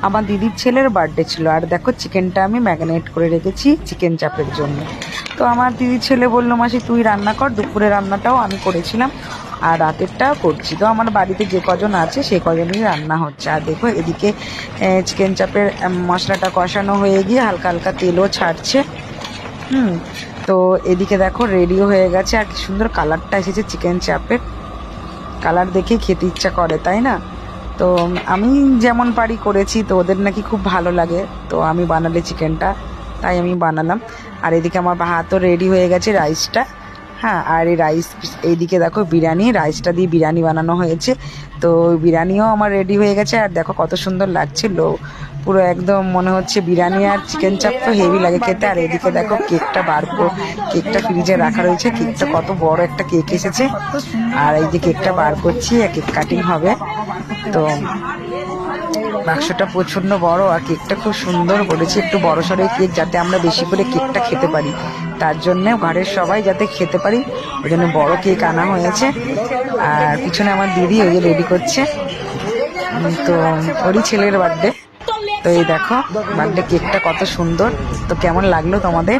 আমার দিদির ছেলের বার্থডে ছিল। আর দেখো চিকেনটা আমি ম্যারিনেট করে রেখেছি চিকেন চাপের জন্য। তো আমার দিদির ছেলে বললো, মাসি তুই রান্না কর। দুপুরে রান্নাটাও আমি করেছিলাম আর রাতেরটাও করছি। তো আমার বাড়িতে যে কজন আছে সেই কজনই রান্না হচ্ছে। আর দেখো এদিকে চিকেন চাপের মশলাটা কষানো হয়ে গিয়ে হালকা হালকা তেলও ছাড়ছে। তো এদিকে দেখো রেডিও হয়ে গেছে। আর কি সুন্দর কালারটা এসেছে চিকেন চাপের। কালার দেখে খেতে ইচ্ছা করে, তাই না? তো আমি যেমন পারি করেছি, তো ওদের নাকি খুব ভালো লাগে। তো আমি বানালে চিকেনটা, তাই আমি বানালাম। আর এদিকে আমার ভাতও রেডি হয়ে গেছে, রাইসটা। হ্যাঁ, আর এই রাইস, এইদিকে দেখো বিরিয়ানি, রাইসটা দিয়ে বিরিয়ানি বানানো হয়েছে। তো বিরিয়ানিও আমার রেডি হয়ে গেছে। আর দেখো কত সুন্দর লাগছিল, পুরো একদম মনে হচ্ছে বিরিয়ানি আর চিকেন চাপ তো হেভি লাগে খেতে। আর এদিকে দেখো কেকটা কেকটা ফ্রিজে রাখা রয়েছে। কেকটা কত বড় একটা কেক এসেছে। আর এই যে কেকটা বার করছি, কেক কাটিং হবে। তো বাক্সটা প্রচণ্ড বড় আর কেকটা খুব সুন্দর করেছি, একটু বড় সড়ো কেক, যাতে আমরা বেশি করে কেকটা খেতে পারি। তার জন্য ঘরের সবাই যাতে খেতে পারি, ওই জন্য বড় কেক আনা হয়েছে। আর পিছনে আমার দিদি ওই যে রেডি করছে, তো ওরই ছেলের বার্থডে। তো এই দেখো বার্থডে কেকটা কত সুন্দর। তো কেমন লাগলো তোমাদের?